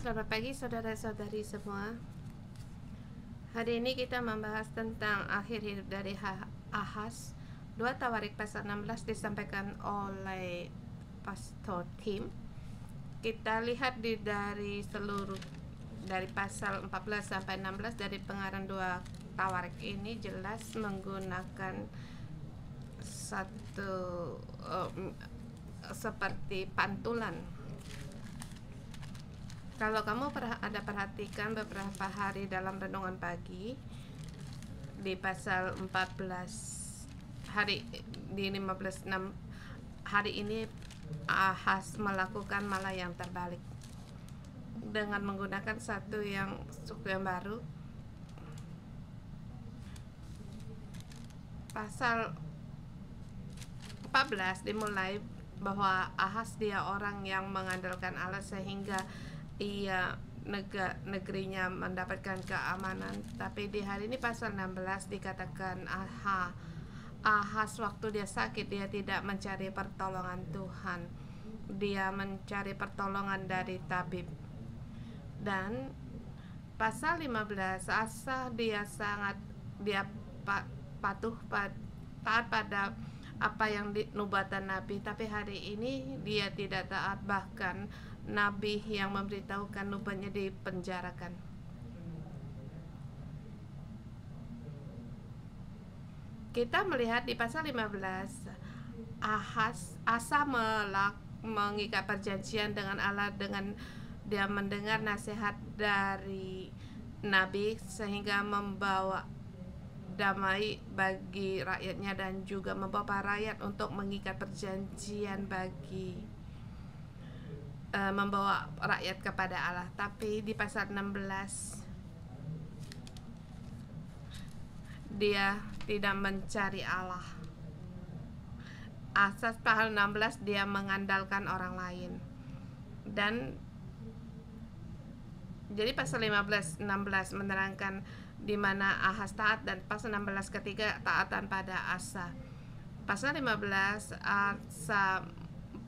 Selamat pagi saudara-saudari semua. Hari ini kita membahas tentang akhir hidup dari Ahaz. 2 Tawarik pasal 16 disampaikan oleh Pastor Tim. Kita lihat dari pasal 14 sampai 16 dari pengarang 2 Tawarik ini jelas menggunakan satu seperti pantulan. Kalau kamu ada perhatikan beberapa hari dalam renungan pagi di pasal 14 hari di 15:6 hari ini Ahaz melakukan malah yang terbalik dengan menggunakan satu yang suku yang baru. Pasal 14 dimulai bahwa Ahaz dia orang yang mengandalkan Allah sehingga negerinya mendapatkan keamanan. Tapi di hari ini pasal 16 dikatakan Ahaz waktu dia sakit dia tidak mencari pertolongan Tuhan, dia mencari pertolongan dari tabib. Dan pasal 15 Asa dia taat pada apa yang nubuatan Nabi, tapi hari ini dia tidak taat, bahkan Nabi yang memberitahukan nubuatnya dipenjarakan. Kita melihat di pasal 15 Asa mengikat perjanjian dengan Allah dengan dia mendengar nasihat dari Nabi sehingga membawa damai bagi rakyatnya dan juga membawa rakyat untuk mengikat perjanjian membawa rakyat kepada Allah. Tapi di pasal 16 dia tidak mencari Allah. Asas pasal 16 dia mengandalkan orang lain. Dan jadi pasal 16 menerangkan di mana Ahaz taat, dan pasal 16 ketiga taatan pada Asa. Pasal 15 Asa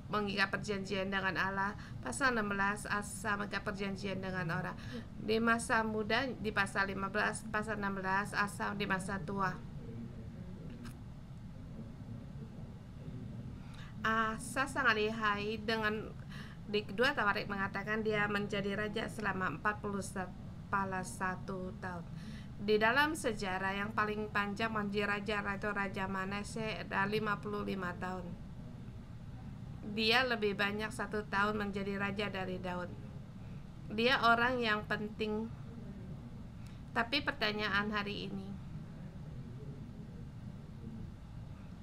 mengikat perjanjian dengan Allah. Pasal 16 Asa mengikat perjanjian dengan orang. Di masa muda di pasal 15, pasal 16 Asa di masa tua. Asa sangat lihai dengan di kedua Tawarik mengatakan dia menjadi raja selama 41 tahun. Di dalam sejarah yang paling panjang menjadi raja itu Raja Manase ada 55 tahun. Dia lebih banyak 1 tahun menjadi raja dari Daud. Dia orang yang penting. Tapi pertanyaan hari ini,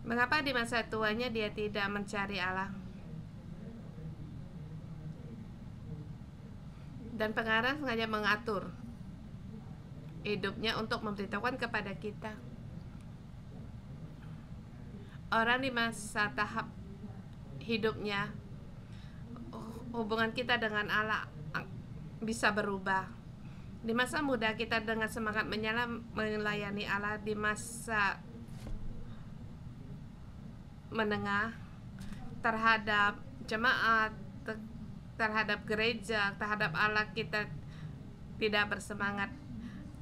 mengapa di masa tuanya dia tidak mencari Allah? Dan pengarang sengaja mengatur hidupnya untuk memberitahukan kepada kita, orang di masa tahap hidupnya hubungan kita dengan Allah bisa berubah. Di masa muda kita dengan semangat menyala melayani Allah, di masa menengah terhadap jemaat, terhadap gereja, terhadap Allah kita tidak bersemangat.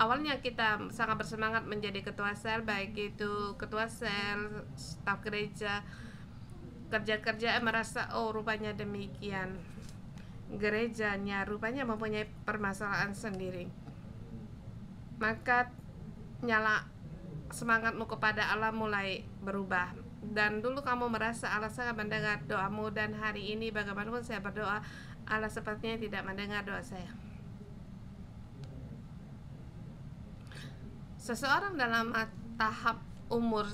Awalnya kita sangat bersemangat menjadi ketua sel, baik itu ketua sel, staf gereja, kerja merasa rupanya demikian, gerejanya rupanya mempunyai permasalahan sendiri. Maka nyala semangatmu kepada Allah mulai berubah. Dan dulu kamu merasa Allah sangat mendengar doamu, dan hari ini bagaimanapun saya berdoa, Allah sepertinya tidak mendengar doa saya. Seseorang dalam tahap umur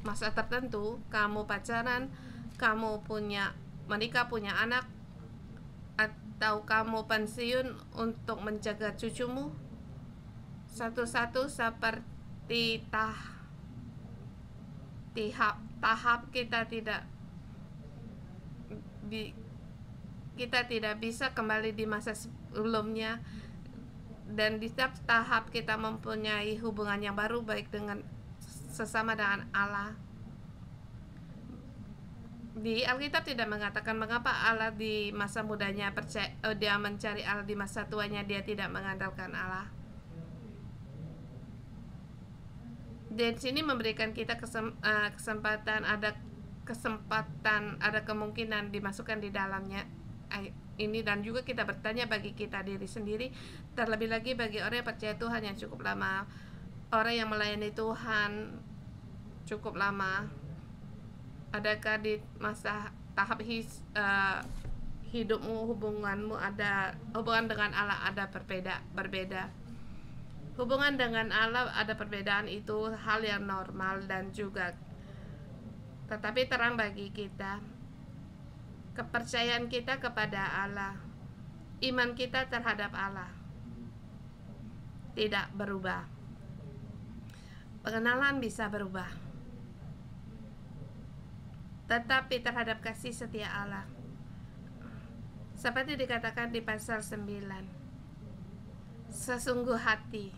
masa tertentu, kamu pacaran, kamu menikah, punya anak, atau kamu pensiun untuk menjaga cucumu, satu-satu seperti tahap kita tidak bisa kembali di masa sebelumnya. Dan di setiap tahap kita mempunyai hubungan yang baru, baik dengan sesama dengan Allah. Di Alkitab tidak mengatakan mengapa Allah di masa mudanya dia mencari Allah, di masa tuanya dia tidak mengandalkan Allah. Di sini memberikan kita kesempatan, ada kemungkinan dimasukkan di dalamnya ini, dan juga kita bertanya bagi kita diri sendiri, terlebih lagi bagi orang yang percaya Tuhan yang cukup lama, orang yang melayani Tuhan cukup lama. Adakah di masa tahap hidupmu, hubungan dengan Allah ada berbeda? Hubungan dengan Allah ada perbedaan, itu hal yang normal dan juga tetapi terang bagi kita. Kepercayaan kita kepada Allah, iman kita terhadap Allah tidak berubah. Pengenalan bisa berubah, tetapi terhadap kasih setia Allah, seperti dikatakan di pasal 9, sesungguh hati.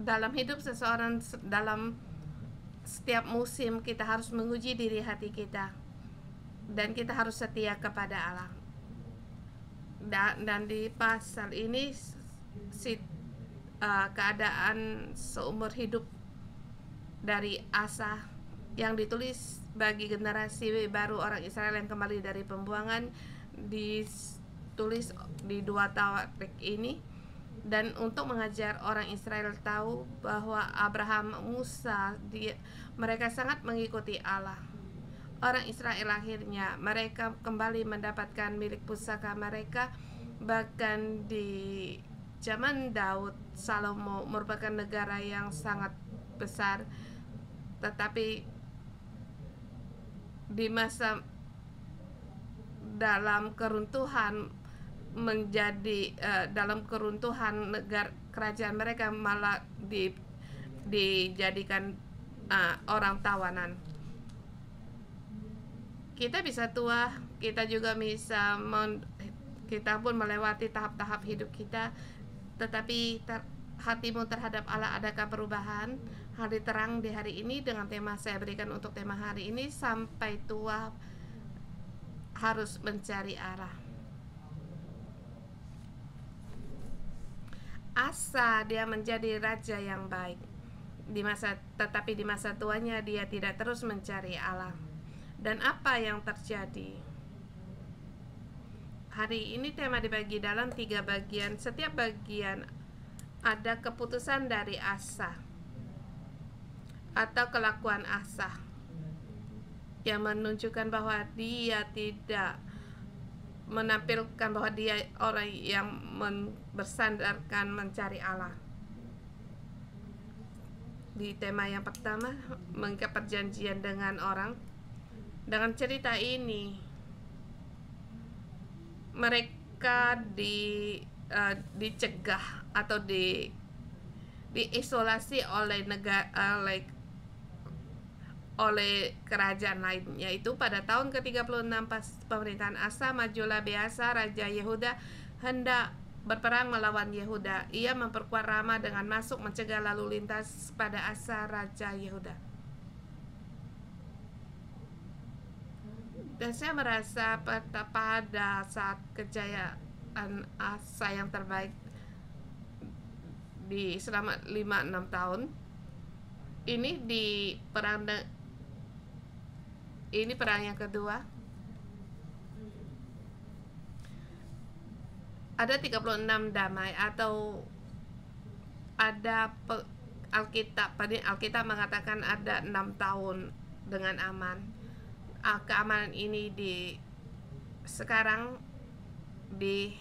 Dalam hidup seseorang, dalam setiap musim kita harus menguji diri hati kita, dan kita harus setia kepada Allah. Dan di pasal ini keadaan seumur hidup dari Asa yang ditulis bagi generasi baru orang Israel yang kembali dari pembuangan, ditulis di 2 Tawarik ini, dan untuk mengajar orang Israel tahu bahwa Abraham, Musa, mereka sangat mengikuti Allah. Orang Israel akhirnya mereka kembali mendapatkan milik pusaka mereka. Bahkan di zaman Daud, Salomo merupakan negara yang sangat besar, tetapi di masa dalam keruntuhan negara kerajaan mereka malah dijadikan orang tawanan. Kita bisa tua, kita juga bisa kita pun melewati tahap-tahap hidup kita, tetapi hatimu terhadap Allah adakah perubahan? Hari terang di hari ini dengan tema saya berikan untuk tema hari ini, sampai tua harus mencari Allah. Asa dia menjadi raja yang baik tetapi di masa tuanya dia tidak terus mencari Allah. Dan apa yang terjadi? Hari ini tema dibagi dalam 3 bagian. Setiap bagian ada keputusan dari Asa atau kelakuan Asa yang menunjukkan bahwa dia tidak menampilkan bahwa dia orang yang bersandarkan mencari Allah. Di tema yang pertama, mengikat perjanjian dengan orang. Dengan cerita ini mereka dicegah atau diisolasi oleh kerajaan lain, yaitu pada tahun ke-36 pas pemerintahan Asa, majulah Baasa raja Yehuda hendak berperang melawan Yehuda. Ia memperkuat Rama dengan masuk mencegah lalu lintas pada Asa raja Yehuda. Dan saya merasa pada saat kejayaan Asa yang terbaik di selama 5-6 tahun ini, di perang yang kedua, ada 36 damai, atau ada Alkitab mengatakan ada 6 tahun dengan aman. Keamanan ini sekarang diserang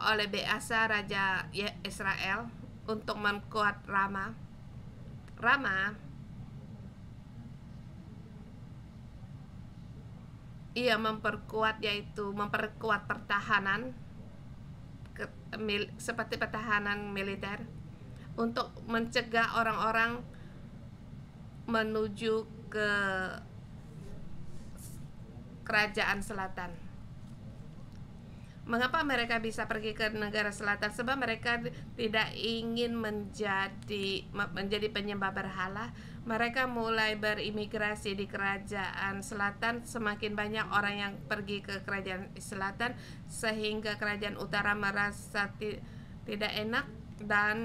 oleh Baasa raja Israel untuk memperkuat Rama. Ia memperkuat pertahanan seperti pertahanan militer untuk mencegah orang-orang menuju ke kerajaan selatan. Mengapa mereka bisa pergi ke negara selatan? Sebab mereka tidak ingin menjadi penyembah berhala. Mereka mulai berimigrasi di kerajaan selatan. Semakin banyak orang yang pergi ke kerajaan selatan, sehingga kerajaan utara merasa tidak enak dan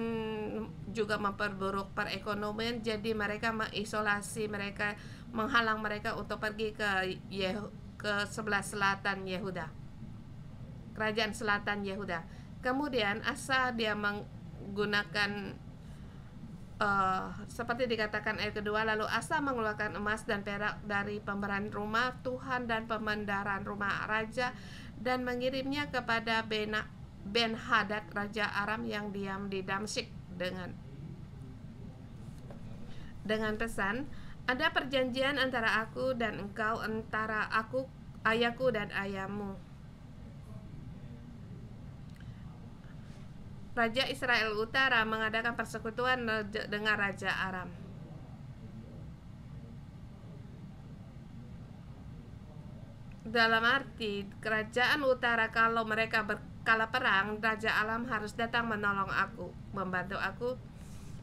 juga memperburuk perekonomian. Jadi mereka mengisolasi mereka, menghalang mereka untuk pergi ke sebelah selatan Yehuda, kerajaan selatan Yehuda. Kemudian Asa dia menggunakan seperti dikatakan ayat kedua, lalu Asa mengeluarkan emas dan perak dari pemberan rumah Tuhan dan pemendaran rumah raja dan mengirimnya kepada Ben-Hadad raja Aram yang diam di Damsyik dengan pesan, ada perjanjian antara aku dan engkau, antara aku, ayahku dan ayahmu. Raja Israel Utara mengadakan persekutuan dengan Raja Aram. Dalam arti kerajaan utara, kalau mereka berkala perang, Raja Aram harus datang menolong aku, membantu aku.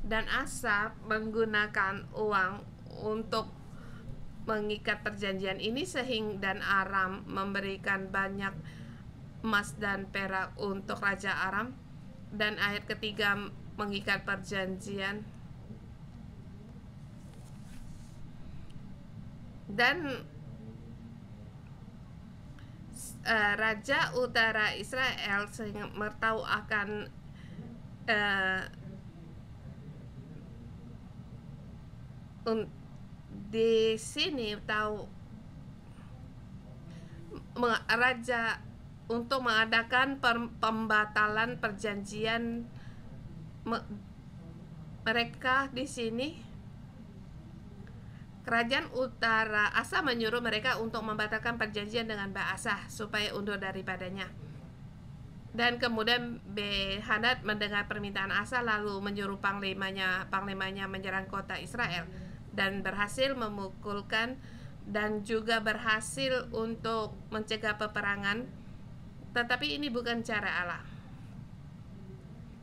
Dan Asa menggunakan uang untuk mengikat perjanjian ini, sehingga dan Aram memberikan banyak emas dan perak untuk Raja Aram. Dan ayat ketiga mengikat perjanjian. Dan Raja Utara Israel sehingga tahu akan di sini tahu raja untuk mengadakan pembatalan perjanjian mereka di sini. Kerajaan utara, Asa menyuruh mereka untuk membatalkan perjanjian dengan Baasa supaya undur daripadanya. Dan kemudian Ben-Hadad mendengar permintaan Asa, lalu menyuruh panglimanya menyerang kota Israel dan berhasil memukulkan dan juga berhasil untuk mencegah peperangan. Tetapi ini bukan cara Allah.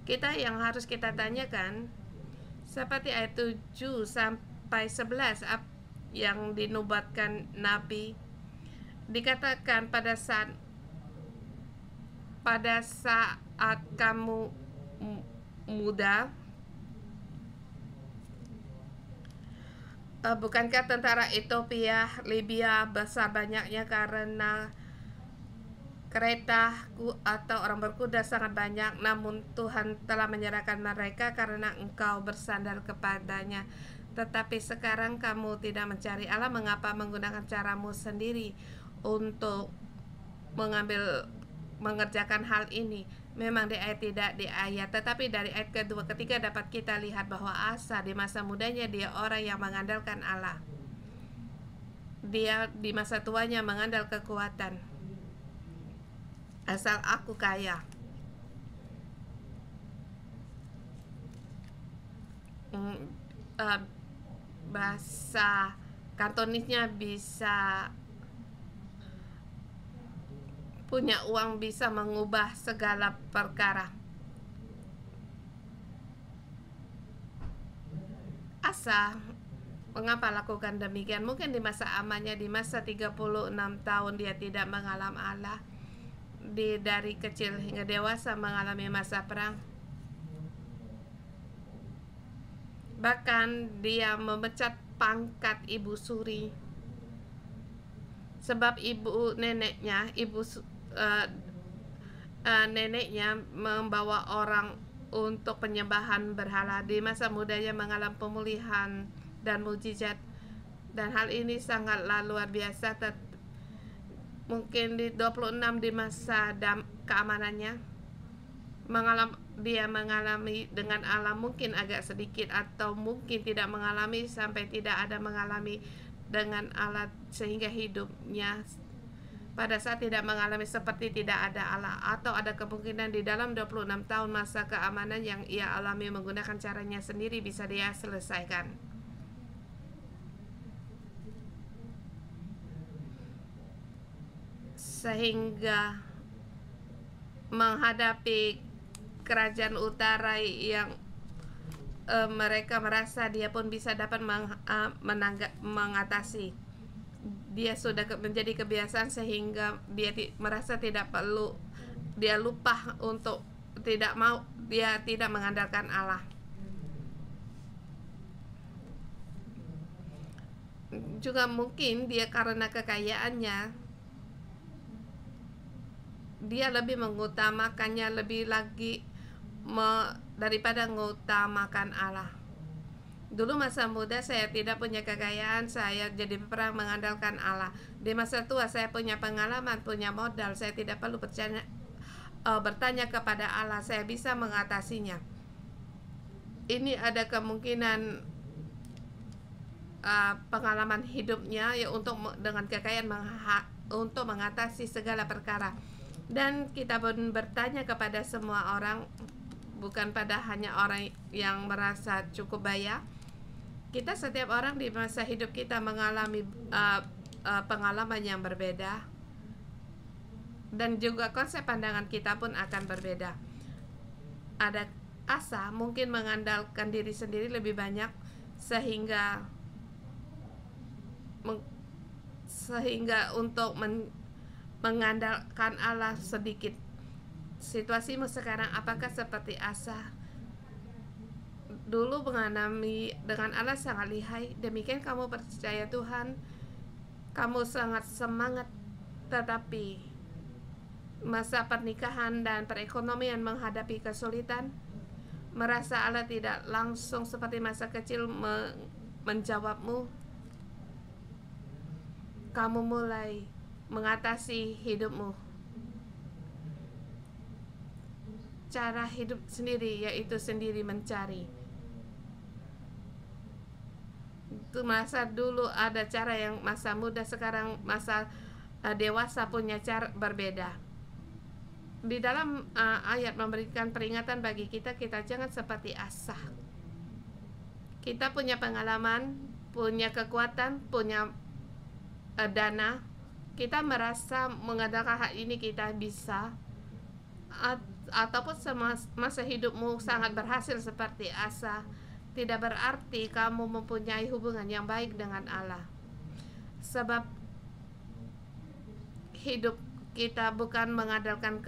Yang harus kita tanyakan, seperti ayat 7 sampai 11 yang dinubuatkan Nabi, dikatakan pada saat kamu muda, bukankah tentara Ethiopia, Libya besar banyaknya karena kereta atau orang berkuda sangat banyak, namun Tuhan telah menyerahkan mereka karena engkau bersandar kepadanya. Tetapi sekarang kamu tidak mencari Allah, mengapa menggunakan caramu sendiri untuk mengerjakan hal ini? Memang tidak di ayat, tetapi dari ayat kedua ketiga dapat kita lihat bahwa Asa di masa mudanya dia orang yang mengandalkan Allah. Dia di masa tuanya mengandal kekuatan. Asal aku kaya, bahasa Kantonisnya bisa punya uang, bisa mengubah segala perkara. Asa mengapa lakukan demikian? Mungkin di masa amannya, di masa 36 tahun dia tidak mengalami Allah. Dari kecil hingga dewasa mengalami masa perang. Bahkan dia memecat pangkat ibu suri, sebab neneknya membawa orang untuk penyembahan berhala. Di masa mudanya mengalami pemulihan dan mujizat, dan hal ini sangatlah luar biasa. Mungkin di 26 di masa keamanannya dia mengalami dengan Allah mungkin agak sedikit, atau mungkin tidak mengalami sampai tidak ada mengalami dengan Allah, sehingga hidupnya pada saat tidak mengalami seperti tidak ada Allah. Atau ada kemungkinan di dalam 26 tahun masa keamanan yang ia alami menggunakan caranya sendiri bisa dia selesaikan. Sehingga menghadapi kerajaan utara yang mereka merasa dia pun bisa dapat mengatasi. Dia sudah menjadi kebiasaan sehingga dia merasa tidak perlu, dia lupa untuk dia tidak mengandalkan Allah. Juga mungkin dia karena kekayaannya, dia lebih mengutamakannya lebih lagi daripada mengutamakan Allah. Dulu masa muda saya tidak punya kekayaan, saya jadi perang mengandalkan Allah. Di masa tua saya punya pengalaman, punya modal, saya tidak perlu bertanya kepada Allah, saya bisa mengatasinya. Ini ada kemungkinan pengalaman hidupnya ya dengan kekayaan untuk mengatasi segala perkara. Dan kita pun bertanya kepada semua orang, bukan pada hanya orang yang merasa cukup kaya. Kita setiap orang di masa hidup kita mengalami pengalaman yang berbeda, dan juga konsep pandangan kita pun akan berbeda. Ada asa mungkin mengandalkan diri sendiri lebih banyak sehingga untuk mengandalkan Allah sedikit. Situasimu sekarang apakah seperti Asa? Dulu mengalami dengan Allah sangat lihai, demikian kamu percaya Tuhan, kamu sangat semangat, tetapi masa pernikahan dan perekonomian menghadapi kesulitan, merasa Allah tidak langsung seperti masa kecil menjawabmu. Kamu mulai mengatasi hidupmu, cara hidup sendiri, yaitu sendiri mencari. Itu masa dulu ada cara yang masa muda, sekarang masa dewasa punya cara berbeda. Di dalam ayat memberikan peringatan bagi kita jangan seperti Asa. Kita punya pengalaman, punya kekuatan, punya dana, kita merasa mengandalkan hal ini kita bisa, ataupun masa hidupmu sangat berhasil seperti Asa, tidak berarti kamu mempunyai hubungan yang baik dengan Allah. Sebab hidup kita bukan mengandalkan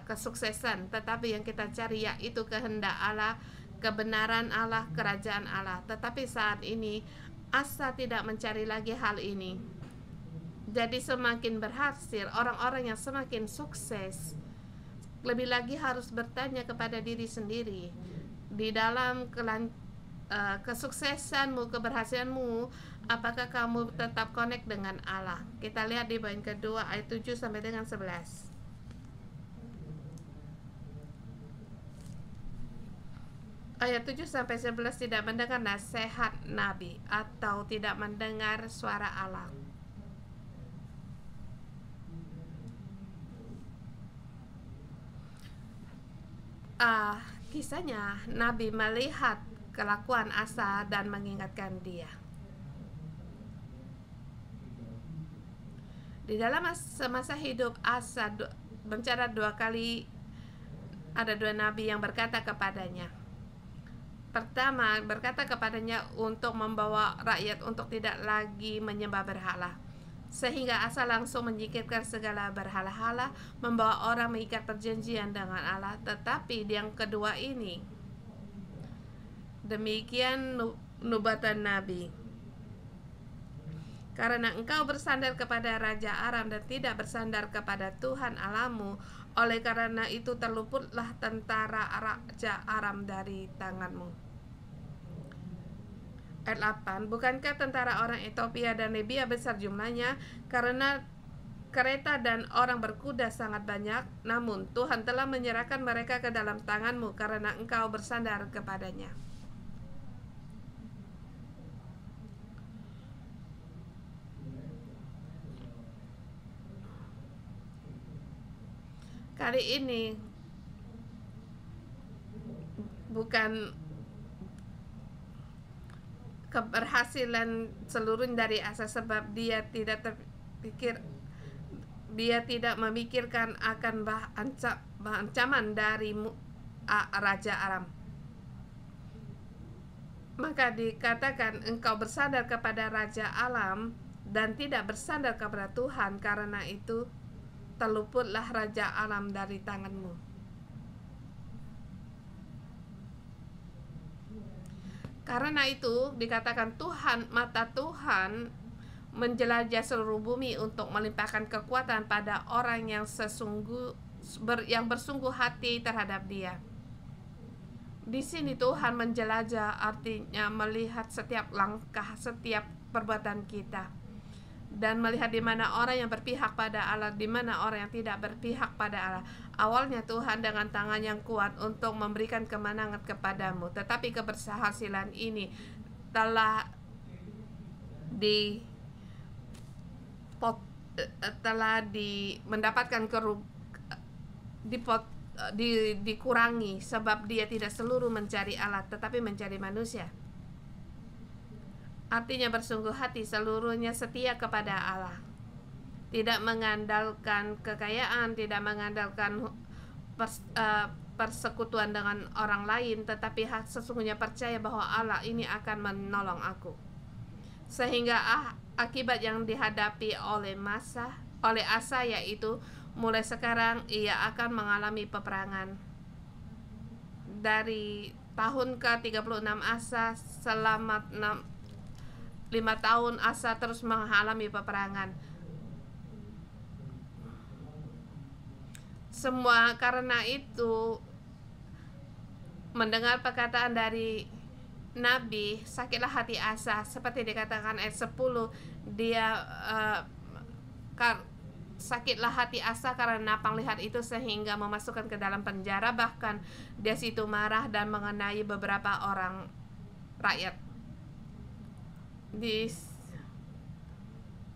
kesuksesan, tetapi yang kita cari yaitu kehendak Allah, kebenaran Allah, kerajaan Allah. Tetapi saat ini Asa tidak mencari lagi hal ini. Jadi semakin berhasil, orang-orang yang semakin sukses lebih lagi harus bertanya kepada diri sendiri, di dalam kesuksesanmu, keberhasilanmu, apakah kamu tetap connect dengan Allah? Kita lihat di poin kedua ayat 7 sampai dengan 11. Ayat 7 sampai 11, tidak mendengar nasihat Nabi atau tidak mendengar suara Allah. Kisahnya, Nabi melihat kelakuan Asa dan mengingatkan dia. Di dalam semasa hidup Asa mencatat 2 kali ada 2 nabi yang berkata kepadanya. Pertama, berkata kepadanya untuk membawa rakyat untuk tidak lagi menyembah berhala, sehingga Asa langsung menyingkirkan segala berhala-hala, membawa orang mengikat perjanjian dengan Allah. Tetapi yang kedua ini, demikian nubuatan Nabi, karena engkau bersandar kepada Raja Aram dan tidak bersandar kepada Tuhan Allahmu, oleh karena itu terluputlah tentara Raja Aram dari tanganmu. Ayat 8, bukankah tentara orang Ethiopia dan Libya besar jumlahnya, karena kereta dan orang berkuda sangat banyak, namun Tuhan telah menyerahkan mereka ke dalam tanganmu karena engkau bersandar kepadanya. Kali ini bukan keberhasilan seluruh dari Asa, sebab dia tidak terpikir dia tidak memikirkan akan ancaman dari Raja Aram. Maka dikatakan engkau bersandar kepada Raja Alam dan tidak bersandar kepada Tuhan, karena itu terluputlah Raja Alam dari tanganmu. Karena itu dikatakan mata Tuhan menjelajah seluruh bumi untuk melimpahkan kekuatan pada orang yang bersungguh hati terhadap Dia. Di sini Tuhan menjelajah artinya melihat setiap langkah, setiap perbuatan kita, dan melihat di mana orang yang berpihak pada Allah, di mana orang yang tidak berpihak pada Allah. Awalnya Tuhan dengan tangan yang kuat untuk memberikan kemenangan kepadamu, tetapi keberhasilan ini telah mendapatkan dikurangi, sebab dia tidak seluruh mencari Allah tetapi mencari manusia. Artinya bersungguh hati seluruhnya setia kepada Allah, tidak mengandalkan kekayaan, tidak mengandalkan persekutuan dengan orang lain, tetapi sesungguhnya percaya bahwa Allah ini akan menolong aku. Sehingga akibat yang dihadapi oleh Asa yaitu mulai sekarang ia akan mengalami peperangan. Dari tahun ke-36 Asa, selama 5 tahun Asa terus mengalami peperangan. Semua karena itu, mendengar perkataan dari Nabi, sakitlah hati Asa, seperti dikatakan ayat 10, dia sakitlah hati Asa karena penglihat itu sehingga memasukkan ke dalam penjara, bahkan dia situ marah dan mengenai beberapa orang rakyat.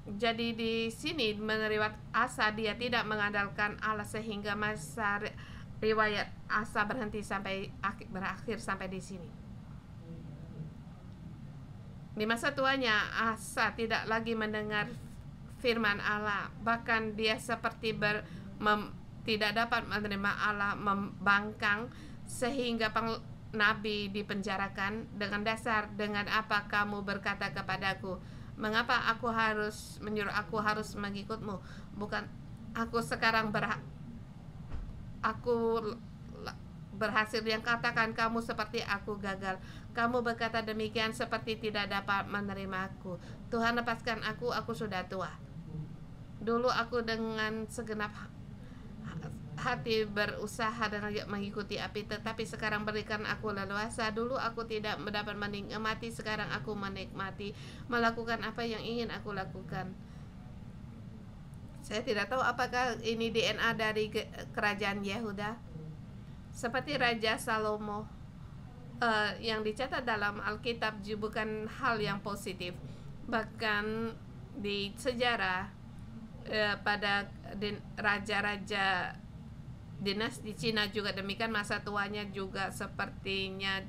Jadi di sini meneriwayat Asa dia tidak mengandalkan Allah, sehingga masa riwayat Asa berakhir sampai di sini. Di masa tuanya Asa tidak lagi mendengar firman Allah, bahkan dia seperti tidak dapat menerima Allah, membangkang, sehingga Nabi dipenjarakan dengan dasar, dengan apa kamu berkata kepadaku, mengapa aku harus mengikutmu? Bukan aku sekarang berhasil, yang katakan kamu seperti aku gagal. Kamu berkata demikian seperti tidak dapat menerima aku. Tuhan, lepaskan aku sudah tua. Dulu aku dengan segenap hati berusaha dan mengikuti api, tetapi sekarang berikan aku leluasa. Dulu aku tidak mendapat menikmati, sekarang aku menikmati, melakukan apa yang ingin aku lakukan. Saya tidak tahu apakah ini DNA dari kerajaan Yehuda, seperti Raja Salomo. Yang dicatat dalam Alkitab bukan hal yang positif. Bahkan di sejarah, pada raja-raja dinasti Cina juga demikian, masa tuanya juga sepertinya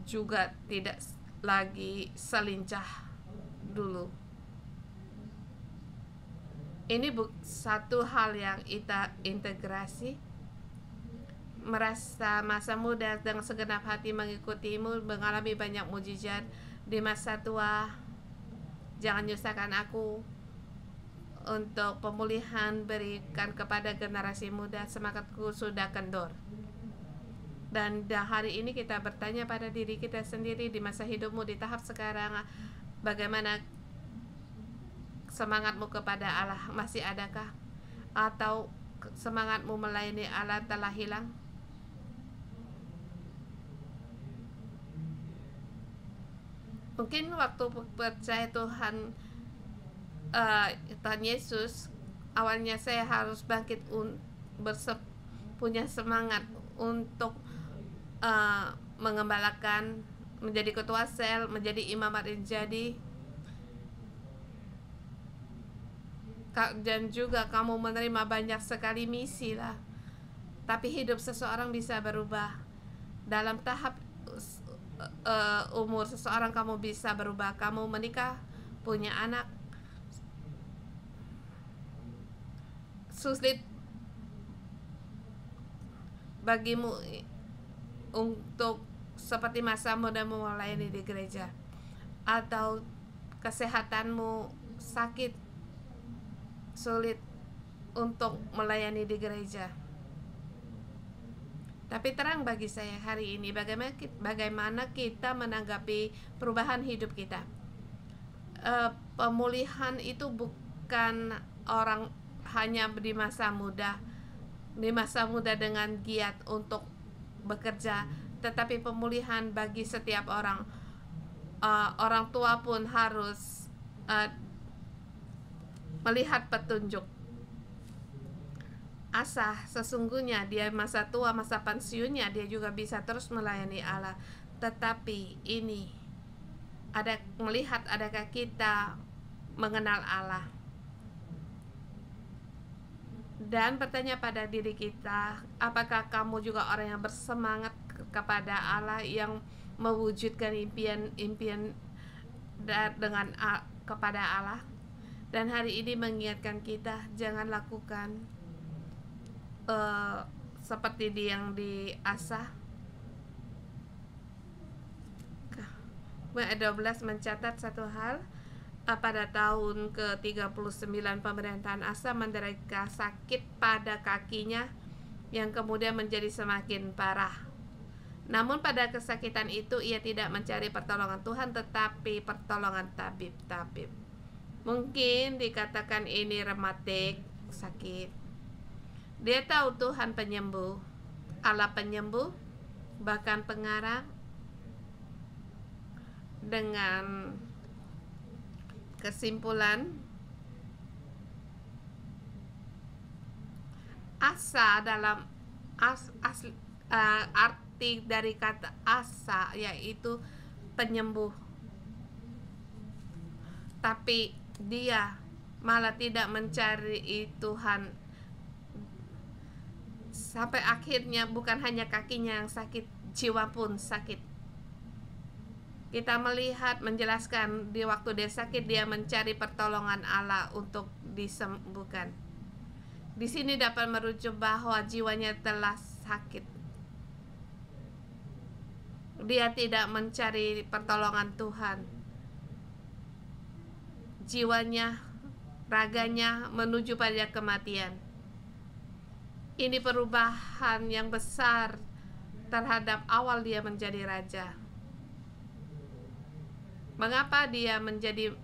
juga tidak lagi selincah dulu. Ini satu hal yang kita integrasi, merasa masa muda dengan segenap hati mengikutimu, mengalami banyak mujizat. Di masa tua jangan nyusahkan aku. Untuk pemulihan berikan kepada generasi muda, semangatku sudah kendor. Dan hari ini kita bertanya pada diri kita sendiri, di masa hidupmu di tahap sekarang, bagaimana semangatmu kepada Allah? Masih adakah? Atau semangatmu melayani Allah telah hilang? Mungkin waktu percaya Tuhan Yesus, awalnya saya harus bangkit, punya semangat untuk mengembalakan, menjadi ketua sel, menjadi imam jadi, dan juga kamu menerima banyak sekali misi lah. Tapi hidup seseorang bisa berubah. Dalam tahap umur seseorang kamu bisa berubah. Kamu menikah, punya anak, sulit bagimu untuk seperti masa mudamu melayani di gereja, atau kesehatanmu sakit, sulit untuk melayani di gereja. Tapi terang bagi saya hari ini bagaimana kita menanggapi perubahan hidup kita. Pemulihan itu bukan orang hanya di masa muda dengan giat untuk bekerja, tetapi pemulihan bagi setiap orang. Orang tua pun harus melihat petunjuk. Asa sesungguhnya dia masa tua, masa pensiunnya dia juga bisa terus melayani Allah. Tetapi ini melihat adakah kita mengenal Allah, dan bertanya pada diri kita, apakah kamu juga orang yang bersemangat kepada Allah, yang mewujudkan impian dengan kepada Allah. Dan hari ini mengingatkan kita, jangan lakukan seperti yang diasah. Ayat 12 mencatat satu hal, pada tahun ke-39 pemerintahan Asa menderita sakit pada kakinya yang kemudian menjadi semakin parah. Namun pada kesakitan itu ia tidak mencari pertolongan Tuhan, tetapi pertolongan tabib-tabib. Mungkin dikatakan ini rematik, sakit. Dia tahu Tuhan penyembuh, Allah penyembuh, bahkan pengarang. Dengan kesimpulan, asa dalam arti dari kata asa yaitu penyembuh. Tapi dia malah tidak mencari Tuhan. Sampai akhirnya bukan hanya kakinya yang sakit, jiwa pun sakit. Kita melihat, menjelaskan di waktu dia sakit, dia mencari pertolongan Allah untuk disembuhkan. Di sini dapat merujuk bahwa jiwanya telah sakit. Dia tidak mencari pertolongan Tuhan. Jiwanya, raganya menuju pada kematian. Ini perubahan yang besar terhadap awal dia menjadi raja. Mengapa dia menjadi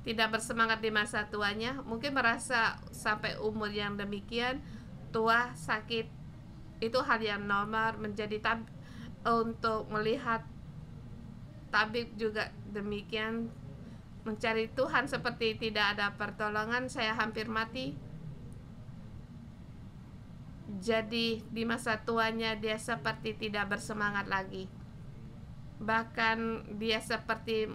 tidak bersemangat di masa tuanya? Mungkin merasa sampai umur yang demikian tua, sakit, itu hal yang normal. Menjadi untuk melihat tabib juga demikian, mencari Tuhan seperti tidak ada pertolongan, saya hampir mati. Jadi di masa tuanya dia seperti tidak bersemangat lagi. Bahkan dia seperti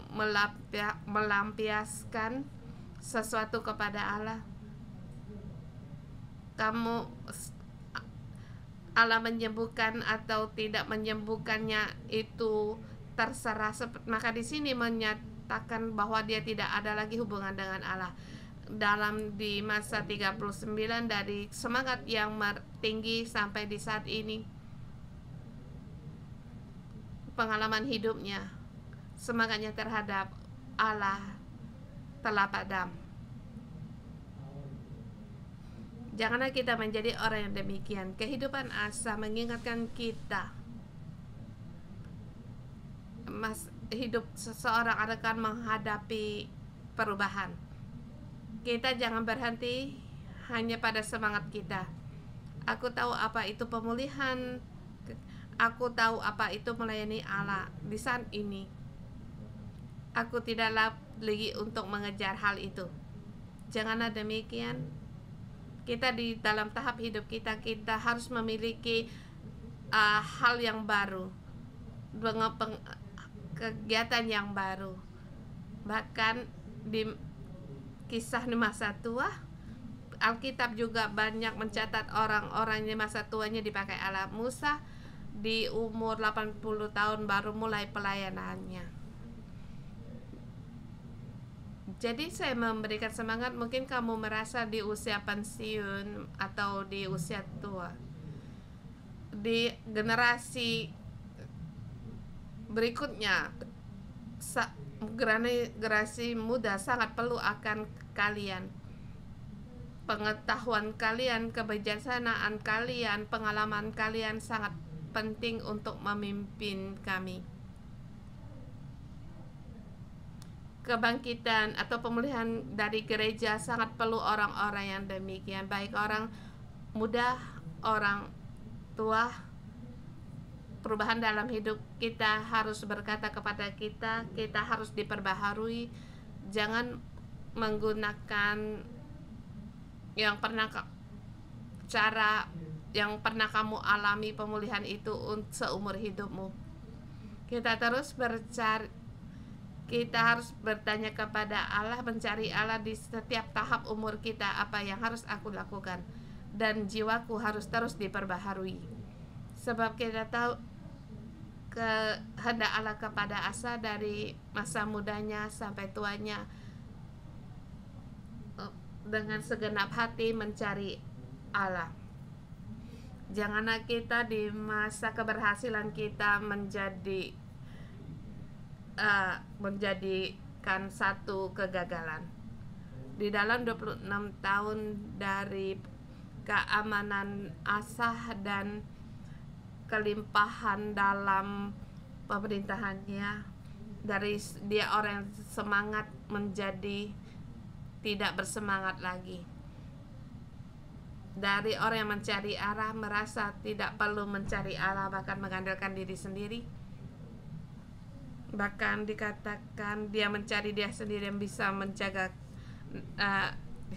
melampiaskan sesuatu kepada Allah. Allah menyembuhkan atau tidak menyembuhkannya itu terserah. Maka di sini menyatakan bahwa dia tidak ada lagi hubungan dengan Allah. Di masa 39, dari semangat yang tinggi sampai di saat ini, pengalaman hidupnya, semangatnya terhadap Allah telah padam. Janganlah kita menjadi orang yang demikian. Kehidupan Asa mengingatkan kita, hidup seseorang akan menghadapi perubahan. Kita jangan berhenti hanya pada semangat kita. Aku tahu apa itu pemulihan. Aku tahu apa itu melayani Allah di saat ini. Aku tidak lagi untuk mengejar hal itu. Janganlah demikian. Kita di dalam tahap hidup kita harus memiliki hal yang baru, kegiatan yang baru. Bahkan di kisah di masa tua, Alkitab juga banyak mencatat orang-orang di masa tuanya dipakai Allah. Musa di umur 80 tahun baru mulai pelayanannya. Jadi saya memberikan semangat, mungkin kamu merasa di usia pensiun atau di usia tua. Di generasi berikutnya, generasi muda sangat perlu akan kalian. Pengetahuan kalian, kebijaksanaan kalian, pengalaman kalian sangat penting untuk memimpin kami. Kebangkitan atau pemulihan dari gereja sangat perlu orang-orang yang demikian, baik orang muda, orang tua. Perubahan dalam hidup kita harus berkata kepada kita harus diperbaharui. Jangan menggunakan cara yang pernah kamu alami pemulihan itu seumur hidupmu. Kita harus bertanya kepada Allah, mencari Allah di setiap tahap umur kita, apa yang harus aku lakukan, dan jiwaku harus terus diperbaharui, sebab kita tahu kehendak Allah kepada Asa dari masa mudanya sampai tuanya, dengan segenap hati mencari Allah. Janganlah kita di masa keberhasilan kita menjadikan satu kegagalan. Di dalam 26 tahun dari keamanan Asa dan kelimpahan dalam pemerintahannya, dari dia orang yang semangat menjadi tidak bersemangat lagi. Dari orang yang mencari Allah merasa tidak perlu mencari Allah, bahkan mengandalkan diri sendiri. Bahkan dikatakan dia mencari dia sendiri yang bisa menjaga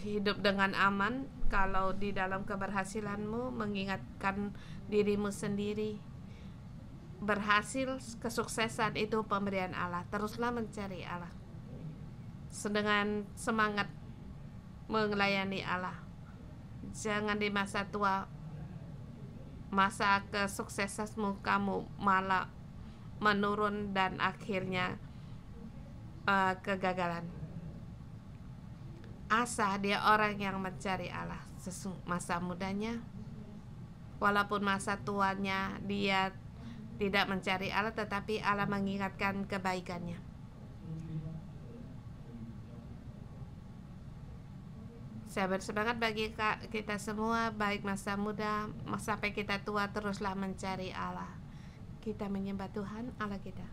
hidup dengan aman. Kalau di dalam keberhasilanmu mengingatkan dirimu sendiri, berhasil, kesuksesan itu pemberian Allah. Teruslah mencari Allah dengan semangat melayani Allah. Jangan di masa tua, masa kesuksesanmu kamu malah menurun dan akhirnya kegagalan. Asa dia orang yang mencari Allah masa mudanya, walaupun masa tuanya dia tidak mencari Allah, tetapi Allah mengingatkan kebaikannya. Saya bersemangat bagi kita semua, baik masa muda sampai kita tua, teruslah mencari Allah. Kita menyembah Tuhan Allah kita.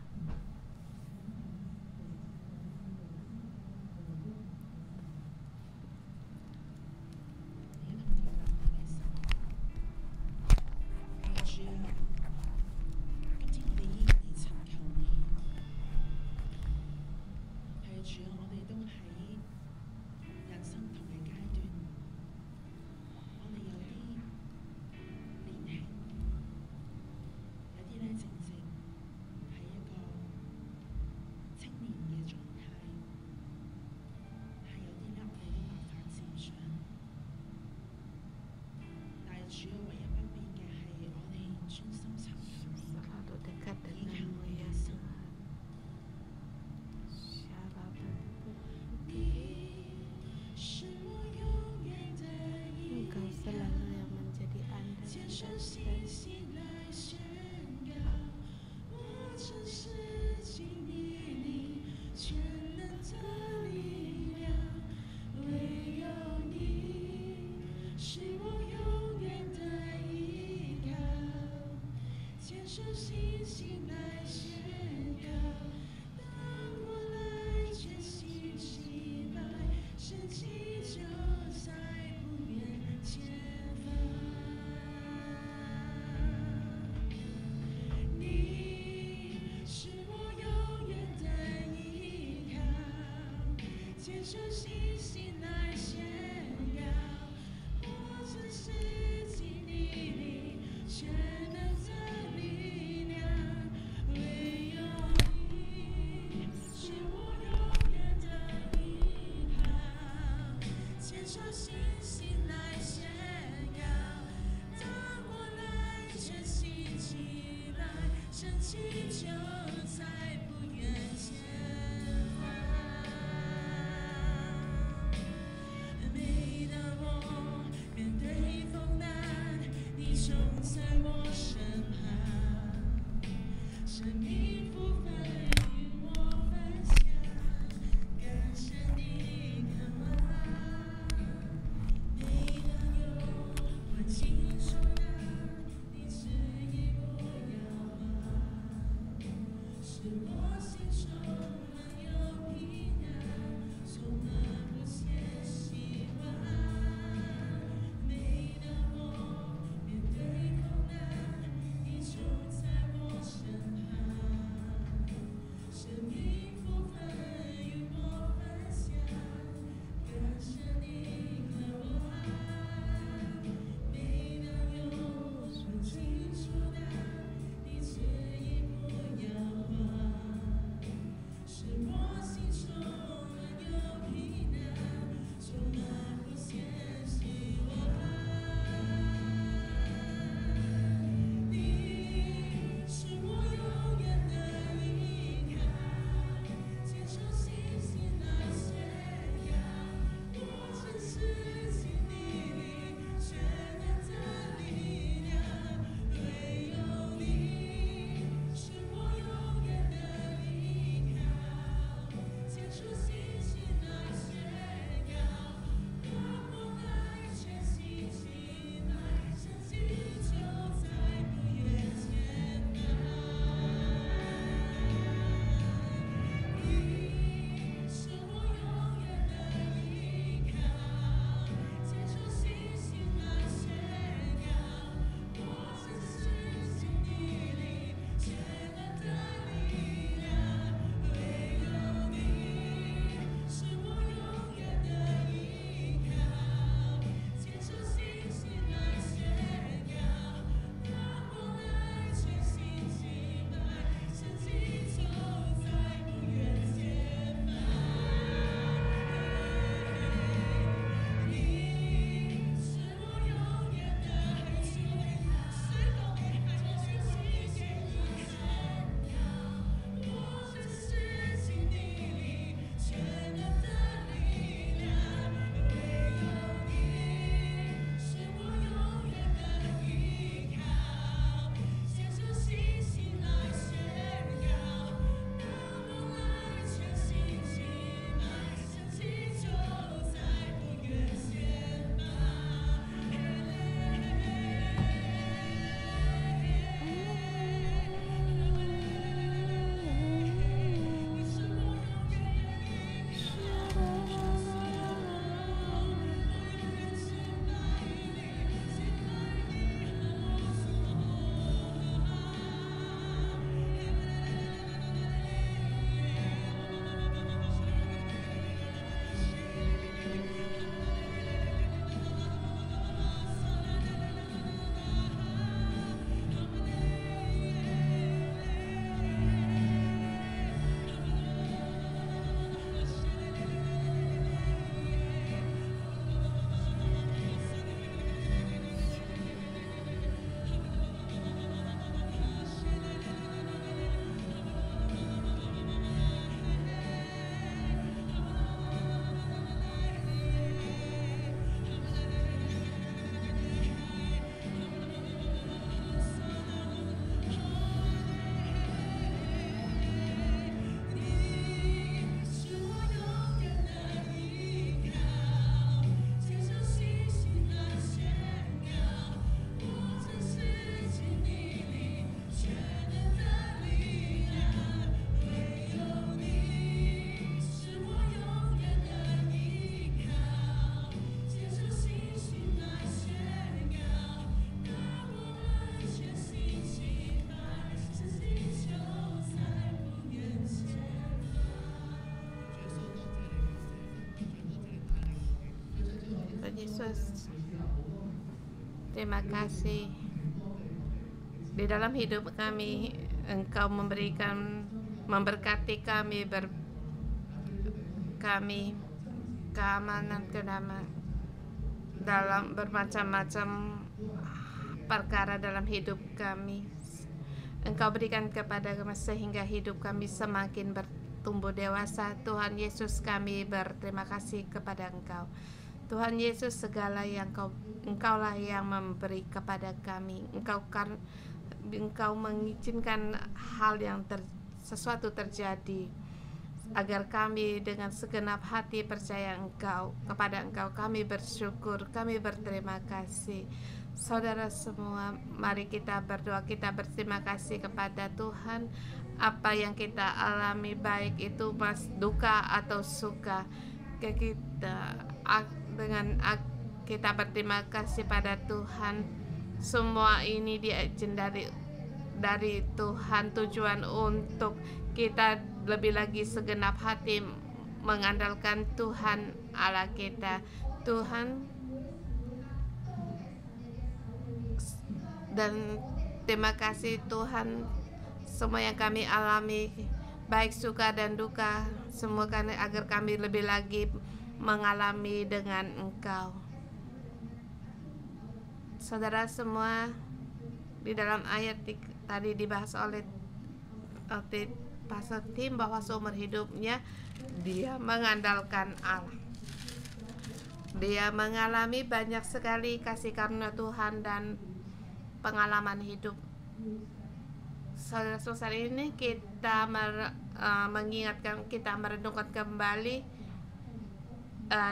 Yesus, terima kasih. Di dalam hidup kami, Engkau memberkati kami, kami keamanan, kedamaian dalam bermacam-macam perkara dalam hidup kami. Engkau berikan kepada kami sehingga hidup kami semakin bertumbuh dewasa. Tuhan Yesus, kami berterima kasih kepada Engkau. Tuhan Yesus, segala yang Engkaulah yang memberi kepada kami. Engkau mengizinkan hal yang sesuatu terjadi agar kami dengan segenap hati percaya kepada Engkau. Kami bersyukur, kami berterima kasih. Saudara semua, mari kita berdoa, kita berterima kasih kepada Tuhan. Apa yang kita alami, baik itu duka atau suka, kita berterima kasih pada Tuhan. Semua ini diizin dari Tuhan, tujuan untuk kita lebih lagi segenap hati mengandalkan Tuhan Allah kita. Tuhan, dan terima kasih Tuhan, semua yang kami alami, baik suka dan duka, semua agar kami lebih lagi mengalami dengan Engkau. Saudara semua, di dalam ayat tadi dibahas oleh Pastor Tim bahwa seumur hidupnya dia mengandalkan Allah. Dia mengalami banyak sekali kasih karunia Tuhan dan pengalaman hidup. Saudara-saudara, ini kita mengingatkan, kita merenungkan kembali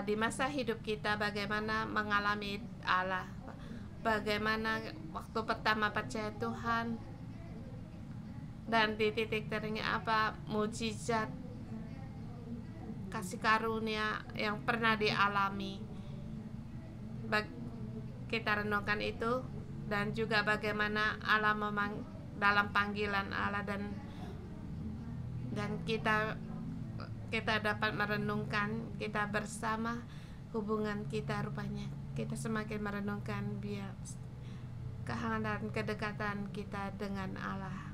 di masa hidup kita bagaimana mengalami Allah, bagaimana waktu pertama percaya Tuhan, dan di titik terendah apa mujizat kasih karunia yang pernah dialami. Kita renungkan itu, dan juga bagaimana Allah dalam panggilan Allah, dan kita dapat merenungkan, kita bersama hubungan kita, rupanya kita semakin merenungkan biar kehangat kedekatan kita dengan Allah.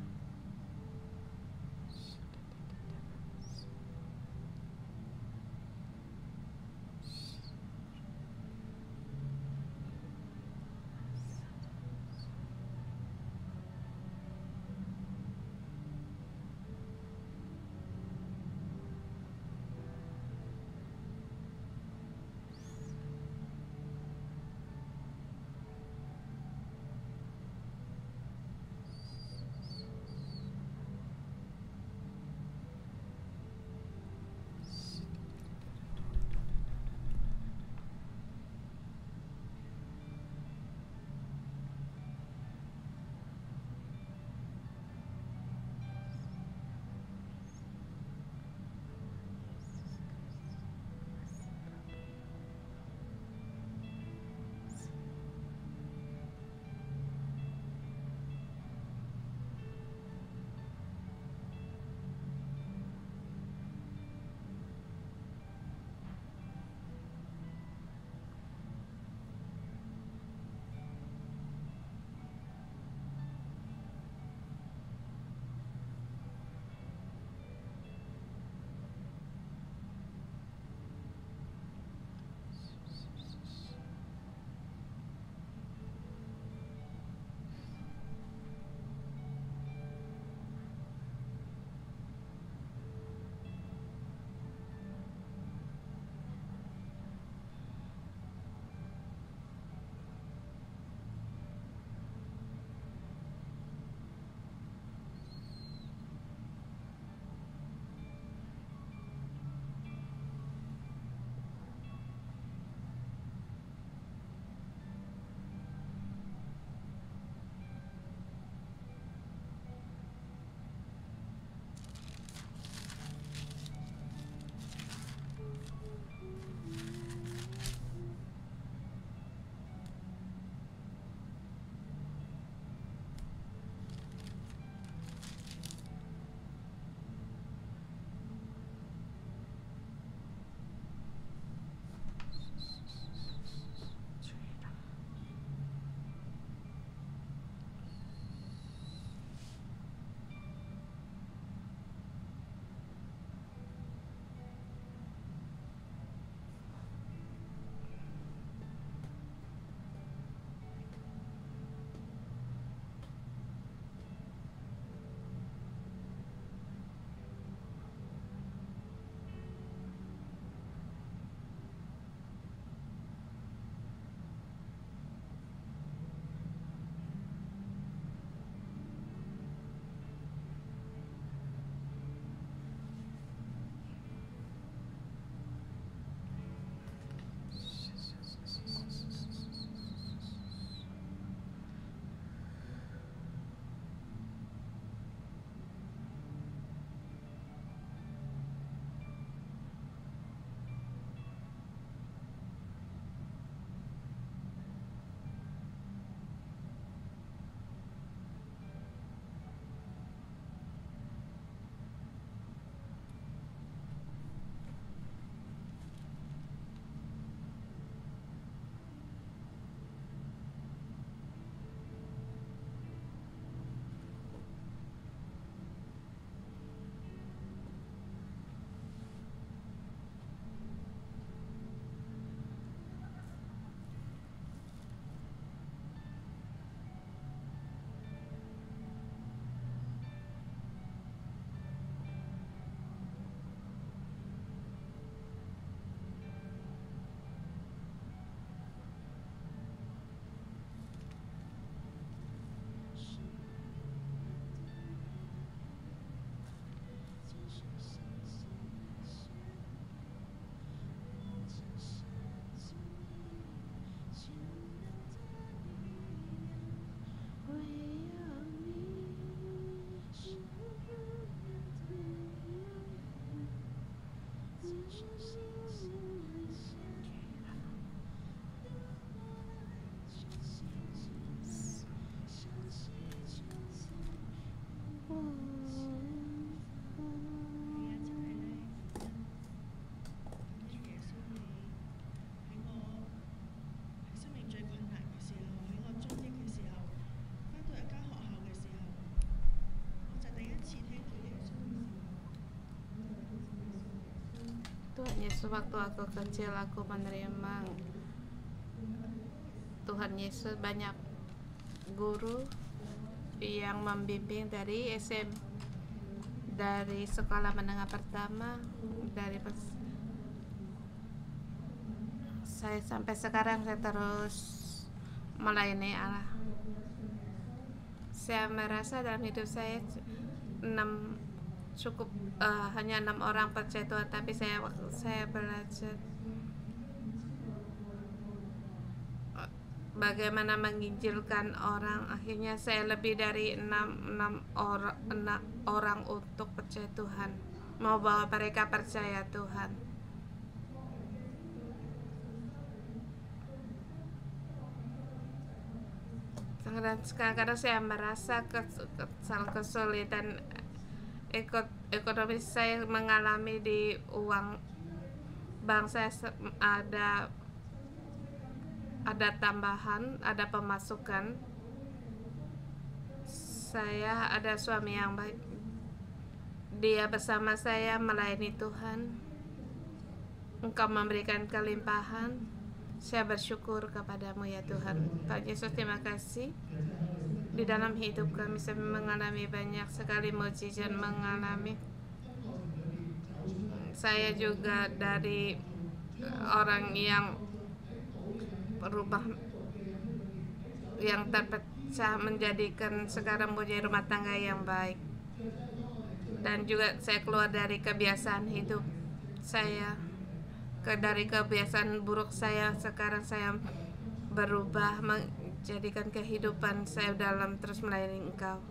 Yesus, waktu aku kecil aku menerima Tuhan Yesus, banyak guru yang membimbing dari dari sekolah menengah pertama, saya sampai sekarang saya terus melayani Allah. Saya merasa dalam hidup saya hanya 6 orang percaya Tuhan, tapi saya belajar bagaimana menginjilkan orang. Akhirnya saya lebih dari 6 orang untuk percaya Tuhan, mau bawa mereka percaya Tuhan. Dan kadang-kadang saya merasa kesulitan ekonomi. Saya mengalami di uang bank saya ada tambahan, ada pemasukan. Saya ada suami yang baik, dia bersama saya melayani Tuhan. Engkau memberikan kelimpahan. Saya bersyukur kepadamu ya Tuhan. Pak Yesus, terima kasih. Di dalam hidup kami saya mengalami banyak sekali mujizat, saya juga dari orang yang berubah, yang terpecah menjadikan sekarang punya rumah tangga yang baik. Dan juga saya keluar dari kebiasaan hidup saya, dari kebiasaan buruk saya. Sekarang saya berubah menjadikan kehidupan saya dalam terus melayani Engkau.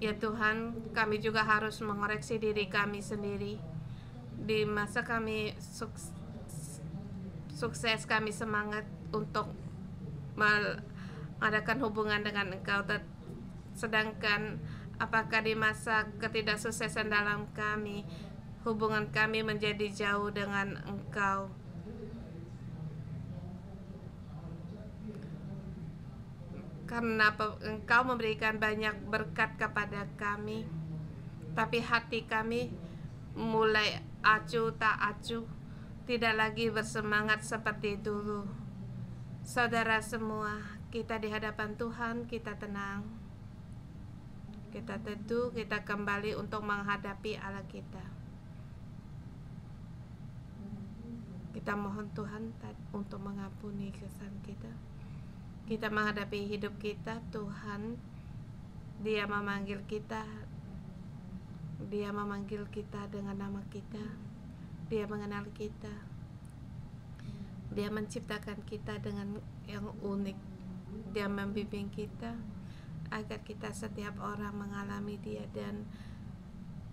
Ya Tuhan, kami juga harus mengoreksi diri kami sendiri. Di masa kami sukses, kami semangat untuk mengadakan hubungan dengan Engkau. Sedangkan apakah di masa ketidaksuksesan dalam kami, hubungan kami menjadi jauh dengan Engkau? Karena Engkau memberikan banyak berkat kepada kami, tapi hati kami mulai acuh tak acuh, tidak lagi bersemangat seperti dulu. Saudara semua, kita di hadapan Tuhan, kita tenang, kita teduh, kita kembali untuk menghadapi Allah kita. Kita mohon Tuhan untuk mengampuni kesalahan kita. Kita menghadapi hidup kita, Tuhan, Dia memanggil kita. Dia memanggil kita dengan nama kita. Dia mengenal kita. Dia menciptakan kita dengan yang unik. Dia membimbing kita agar kita setiap orang mengalami Dia dan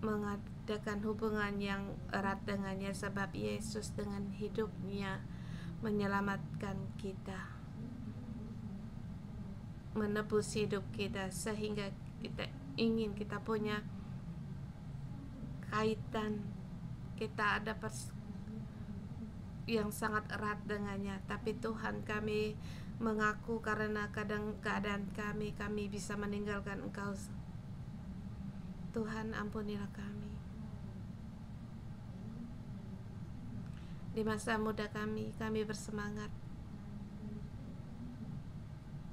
mengadakan hubungan yang erat dengannya, sebab Yesus dengan hidupnya menyelamatkan kita, menebus hidup kita, sehingga kita punya kaitan, kita ada yang sangat erat dengannya. Tapi Tuhan, kami mengaku karena kadang keadaan kami bisa meninggalkan Engkau. Tuhan, ampunilah kami. Di masa muda kami bersemangat.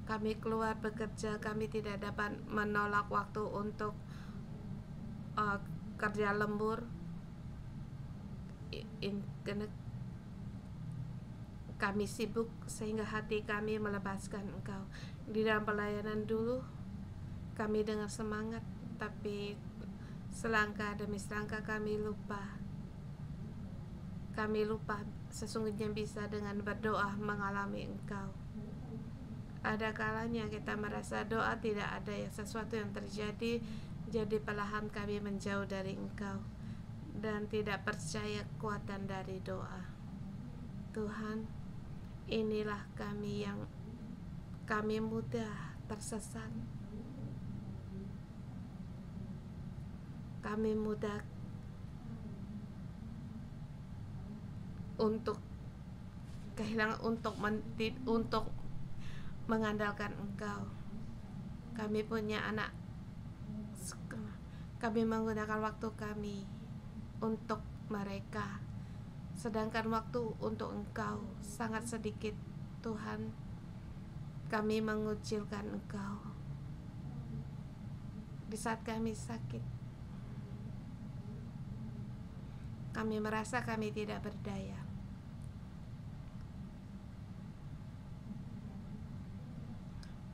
Kami keluar bekerja, kami tidak dapat menolak waktu untuk kerja lembur. Kami sibuk sehingga hati kami melepaskan Engkau. Di dalam pelayanan dulu kami dengan semangat, tapi selangkah demi selangkah kami lupa sesungguhnya bisa dengan berdoa mengalami Engkau. Ada kalanya kita merasa doa tidak ada sesuatu yang terjadi, jadi perlahan kami menjauh dari Engkau dan tidak percaya kekuatan dari doa. Tuhan, inilah kami yang kami mudah tersesat. Kami mudah untuk kehilangan, untuk mengandalkan Engkau. Kami punya anak Kami menggunakan waktu kami untuk mereka, sedangkan waktu untuk Engkau sangat sedikit. Tuhan, kami mengucilkan Engkau di saat kami sakit. Kami merasa kami tidak berdaya.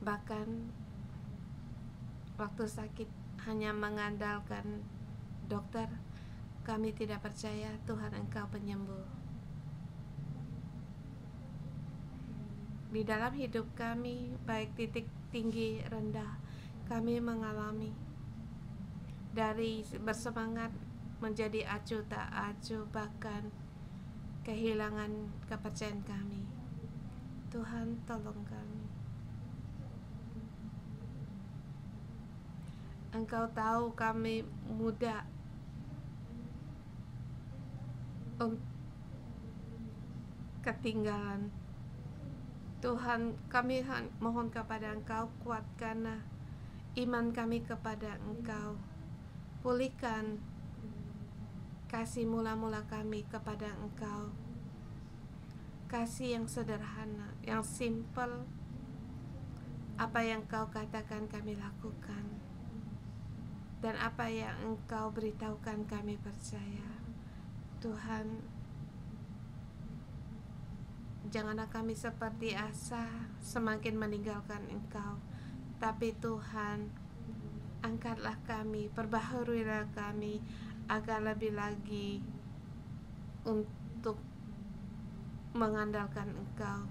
Bahkan waktu sakit hanya mengandalkan dokter, kami tidak percaya Tuhan Engkau penyembuh. Di dalam hidup kami, baik titik tinggi rendah, kami mengalami dari bersemangat menjadi acuh tak acuh, bahkan kehilangan kepercayaan kami. Tuhan, tolong kami. Engkau tahu kami mudah ketinggalan. Tuhan, kami mohon kepada Engkau, kuatkanlah iman kami kepada Engkau. Pulihkan kasih mula-mula kami kepada Engkau. Kasih yang sederhana, yang simple. Apa yang Engkau katakan kami lakukan, dan apa yang Engkau beritahukan kami percaya. Tuhan, janganlah kami seperti Asa semakin meninggalkan Engkau, tapi Tuhan, angkatlah kami, perbaharuilah kami agar lebih lagi untuk mengandalkan Engkau.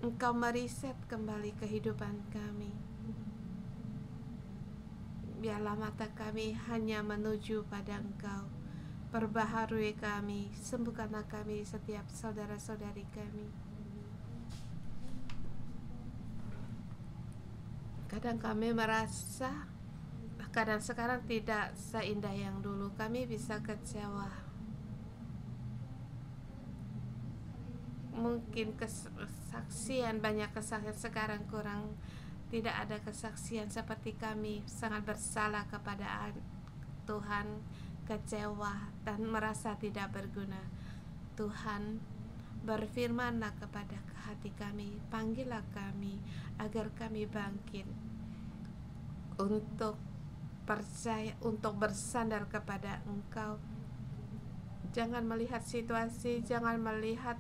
Engkau meriset kembali kehidupan kami. Biarlah mata kami hanya menuju pada Engkau. Perbaharui kami, sembuhkanlah kami, setiap saudara-saudari kami. Kadang kami merasa keadaan sekarang tidak seindah yang dulu. Kami bisa kecewa. Mungkin kesaksian, banyak kesaksian, sekarang kurang. Tidak ada kesaksian seperti kami sangat bersalah kepada Tuhan, kecewa dan merasa tidak berguna. Tuhan, berfirmanlah kepada hati kami, panggillah kami agar kami bangkit untuk percaya, untuk bersandar kepada Engkau. Jangan melihat situasi, jangan melihat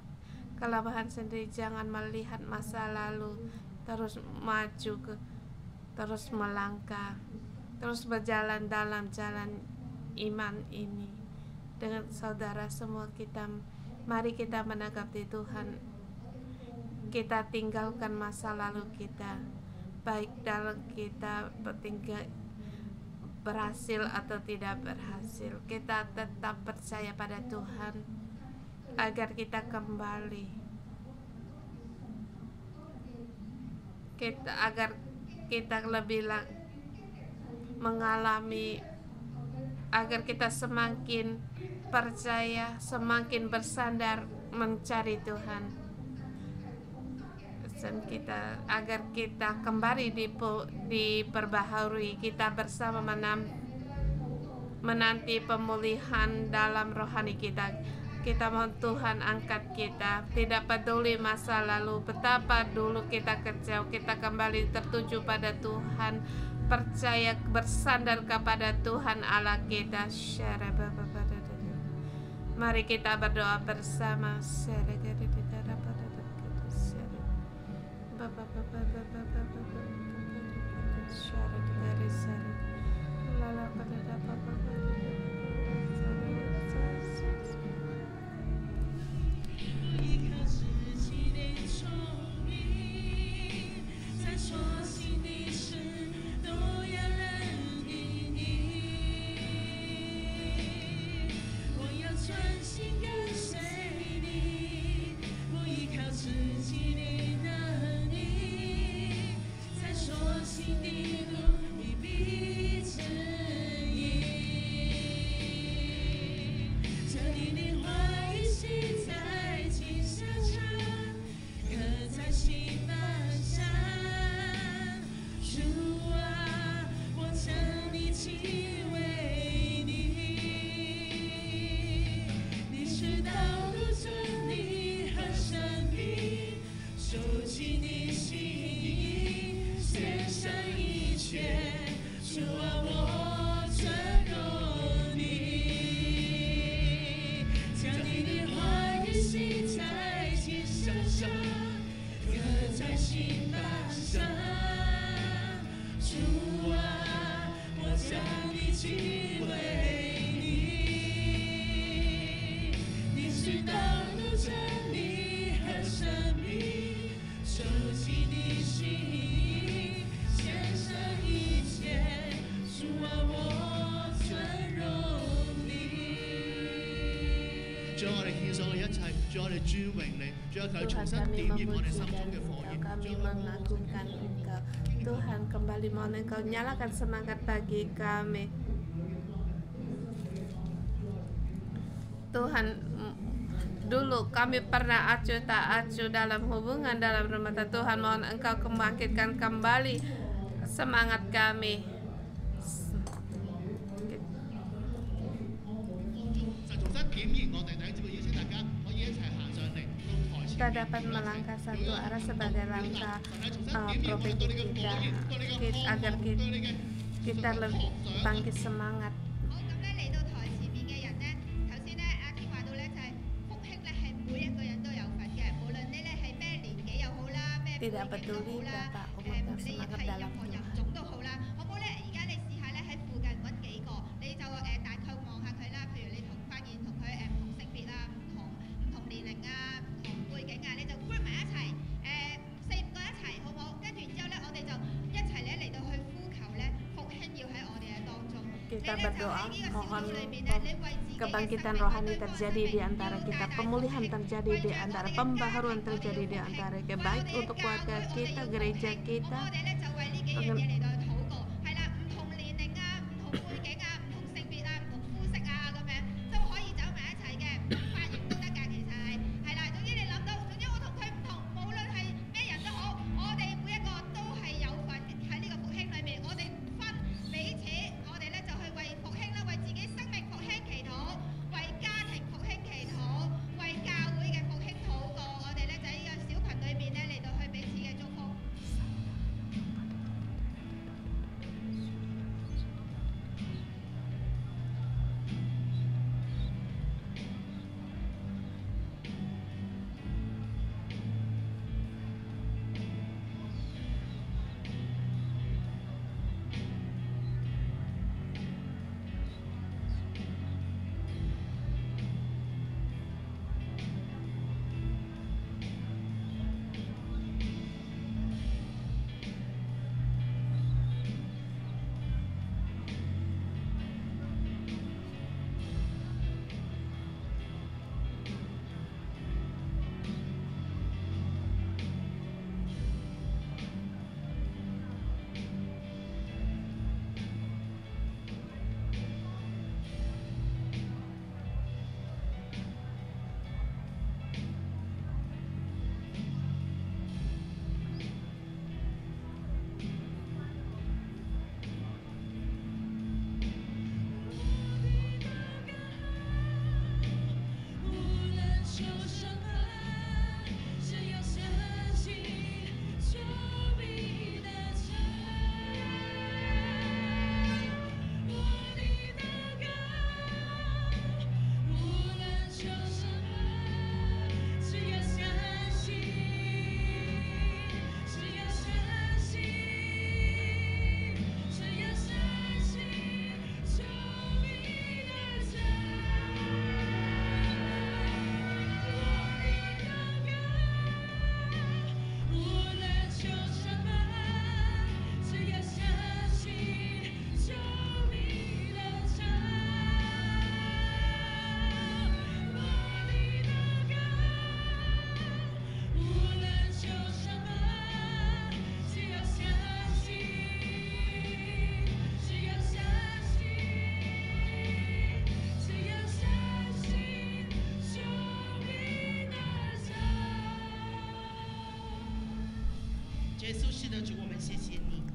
kelemahan sendiri, jangan melihat masa lalu. Terus maju, terus melangkah, terus berjalan dalam jalan iman ini. Dengan saudara semua kita, mari kita menghadapi Tuhan. Kita tinggalkan masa lalu kita, baik dalam kita berhasil atau tidak berhasil. Kita tetap percaya pada Tuhan agar kita kembali, agar kita lebih mengalami, agar kita semakin percaya, semakin bersandar mencari Tuhan. Dan kita, agar kita kembali diperbaharui, kita bersama menanti pemulihan dalam rohani kita. Kita mohon Tuhan angkat kita, tidak peduli masa lalu, betapa dulu kita kecewa, kita kembali tertuju pada Tuhan, percaya, bersandar kepada Tuhan Allah kita. Mari kita berdoa bersama. Tuhan, kami memuji dan Engkau, kami mengagungkan Engkau. Tuhan, kembali mohon Engkau nyalakan semangat bagi kami. Tuhan, dulu kami pernah acuh tak acuh dalam hubungan dalam rumah tangga. Tuhan, mohon Engkau membangkitkan kembali semangat kami. Kita dapat melangkah satu arah sebagai langkah profesi kita, agar kita lebih bangkit semangat. Tidak peduli Bapak umur dan semangat dalam Tuhan. Kita berdoa mohon kebangkitan rohani terjadi di antara kita, pemulihan terjadi di antara, pembaharuan terjadi di antara kita, baik untuk keluarga kita, gereja kita,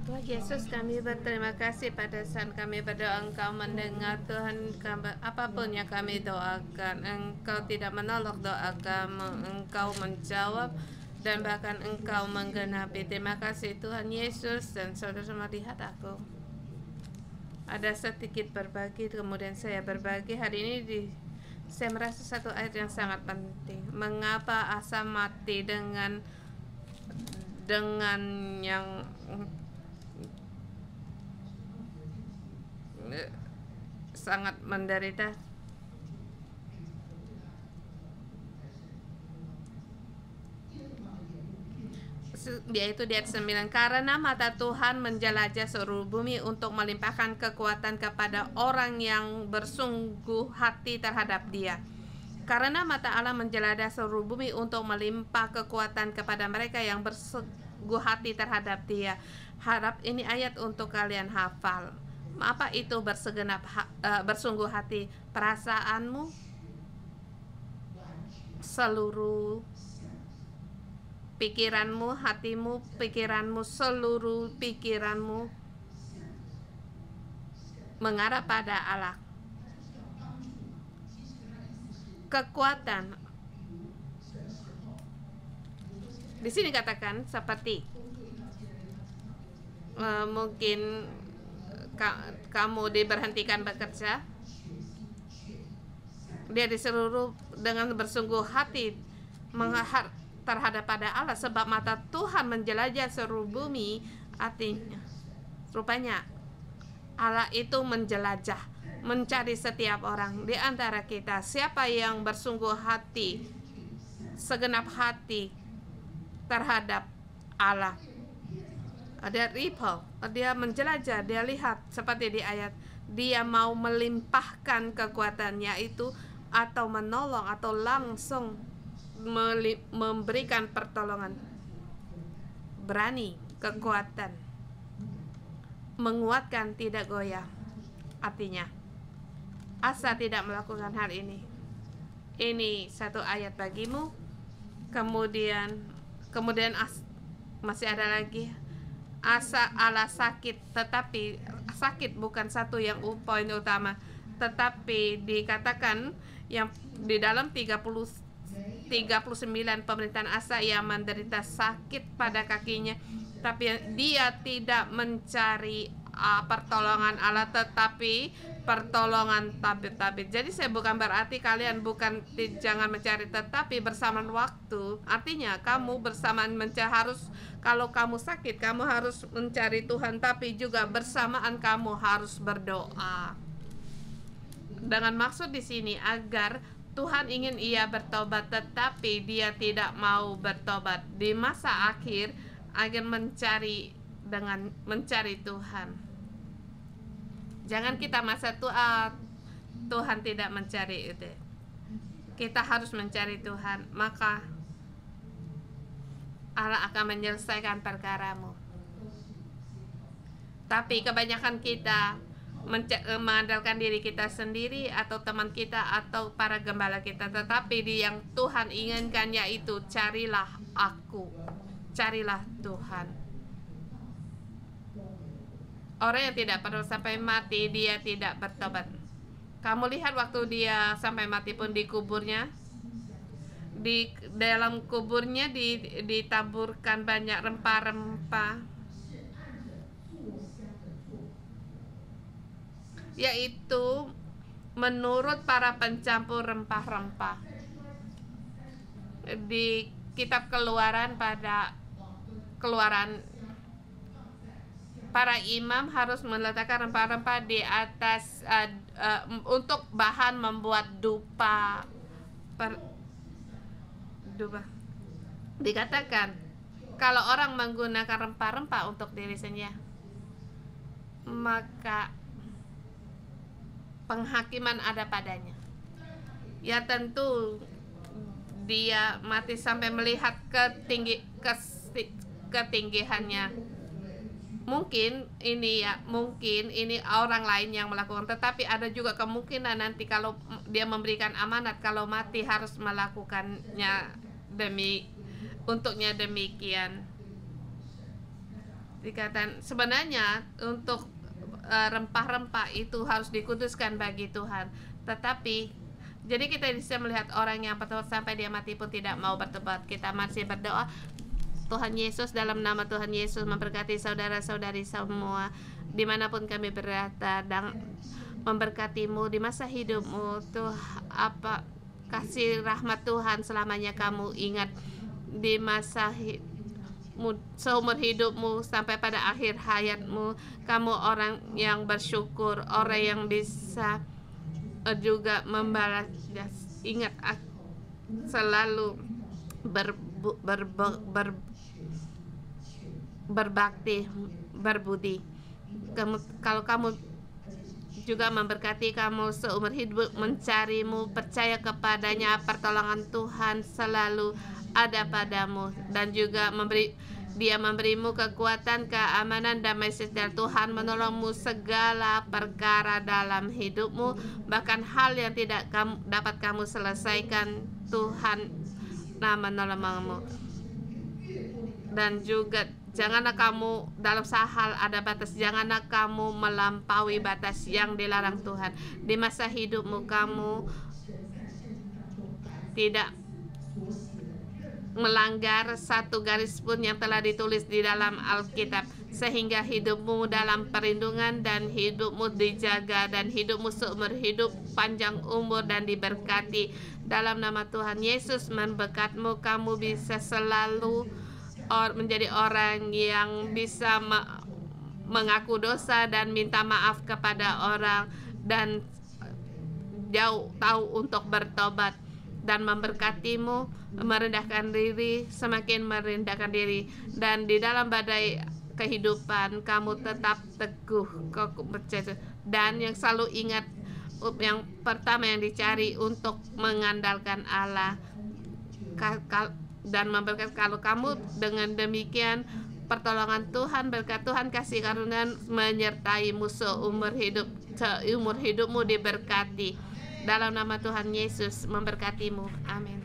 Tuhan Yesus, kami berterima kasih pada saat kami berdoa Engkau mendengar Tuhan, apapun yang kami doakan Engkau tidak menolak doa kami, Engkau menjawab dan bahkan Engkau menggenapi. Terima kasih Tuhan Yesus. Dan saudara melihat aku ada sedikit berbagi, kemudian saya berbagi hari ini saya merasa satu ayat yang sangat penting. Mengapa Asa mati dengan yang sangat menderita? Yaitu di ayat 9, karena mata Tuhan menjelajah seluruh bumi untuk melimpahkan kekuatan kepada orang yang bersungguh hati terhadap Dia. Karena mata Allah menjelajahi seluruh bumi untuk melimpah kekuatan kepada mereka yang bersungguh hati terhadap Dia. Harap ini ayat untuk kalian hafal. Apa itu bersungguh hati? Perasaanmu, seluruh pikiranmu, hatimu, pikiranmu, seluruh pikiranmu mengarah pada Allah. Kekuatan di sini katakan seperti mungkin kamu diberhentikan bekerja, dia seluruh dengan bersungguh hati terhadap pada Allah, sebab mata Tuhan menjelajah seluruh bumi. Artinya rupanya Allah itu menjelajah, mencari setiap orang di antara kita. Siapa yang bersungguh hati, segenap hati terhadap Allah. Ada ripple, dia menjelajah, dia lihat seperti di ayat, dia mau melimpahkan kekuatannya itu, atau menolong, atau langsung memberikan pertolongan. Berani, kekuatan, menguatkan, tidak goyah. Artinya Asa tidak melakukan hal ini. Ini satu ayat bagimu. Kemudian masih ada lagi. Asa Allah sakit, tetapi sakit bukan satu yang poin utama, tetapi dikatakan yang di dalam 39 pemerintahan Asa, ia menderita sakit pada kakinya, tapi dia tidak mencari pertolongan Allah, tetapi pertolongan tabib-tabib. Jadi saya bukan berarti kalian jangan mencari, tetapi bersamaan waktu. Artinya kamu bersamaan harus, kalau kamu sakit kamu harus mencari Tuhan, tapi juga bersamaan kamu harus berdoa. Dengan maksud di sini agar Tuhan ingin ia bertobat, tetapi dia tidak mau bertobat di masa akhir, agar mencari Tuhan. Jangan kita masa tua Tuhan tidak mencari itu. Kita harus mencari Tuhan, maka Allah akan menyelesaikan perkaramu. Tapi kebanyakan kita mengandalkan diri kita sendiri, atau teman kita, atau para gembala kita. Tetapi yang Tuhan inginkan yaitu carilah aku, carilah Tuhan. Orang yang tidak perlu sampai mati, dia tidak bertobat. Kamu lihat waktu dia sampai mati pun di kuburnya, di dalam kuburnya ditaburkan banyak rempah-rempah, yaitu menurut para pencampur rempah-rempah. Di kitab Keluaran, para imam harus meletakkan rempah-rempah di atas untuk bahan membuat dupa. Dikatakan kalau orang menggunakan rempah-rempah untuk diri sendiri, maka penghakiman ada padanya. Ya tentu dia mati sampai melihat ketinggiannya. Mungkin ini orang lain yang melakukan, tetapi ada juga kemungkinan nanti kalau dia memberikan amanat, kalau mati harus melakukannya untuknya demikian. Dikatakan sebenarnya untuk rempah-rempah itu harus dikuduskan bagi Tuhan, tetapi jadi kita bisa melihat orang yang bertobat sampai dia mati pun tidak mau bertobat. Kita masih berdoa. Tuhan Yesus, dalam nama Tuhan Yesus memberkati saudara-saudari semua dimanapun kami berada, dan memberkatimu di masa hidupmu. Apa kasih rahmat Tuhan selamanya kamu ingat di masa seumur hidupmu sampai pada akhir hayatmu. Kamu orang yang bersyukur, orang yang bisa juga membalas. Ingat selalu berbakti, berbudi. Kalau kamu juga memberkati kamu seumur hidup mencarimu, percaya kepadanya. Pertolongan Tuhan selalu ada padamu, dan juga Dia memberimu kekuatan, keamanan, damai sejahtera. Tuhan menolongmu segala perkara dalam hidupmu, bahkan hal yang tidak dapat kamu selesaikan, Tuhan menolongmu. Dan juga janganlah kamu dalam sahal ada batas, janganlah kamu melampaui batas yang dilarang Tuhan. Di masa hidupmu kamu tidak melanggar satu garis pun yang telah ditulis di dalam Alkitab, sehingga hidupmu dalam perlindungan dan hidupmu dijaga, dan hidupmu seumur hidup panjang umur dan diberkati. Dalam nama Tuhan Yesus memberkatmu, kamu bisa selalu menjadi orang yang bisa mengaku dosa dan minta maaf kepada orang, dan tahu untuk bertobat, dan memberkatimu, merendahkan diri, semakin merendahkan diri, dan di dalam badai kehidupan kamu tetap teguh, dan yang selalu ingat yang pertama yang dicari untuk mengandalkan Allah, dan memberkati. Kalau kamu dengan demikian, pertolongan Tuhan, berkat Tuhan, kasih karunia menyertaimu seumur hidupmu diberkati. Dalam nama Tuhan Yesus memberkatimu. Amin.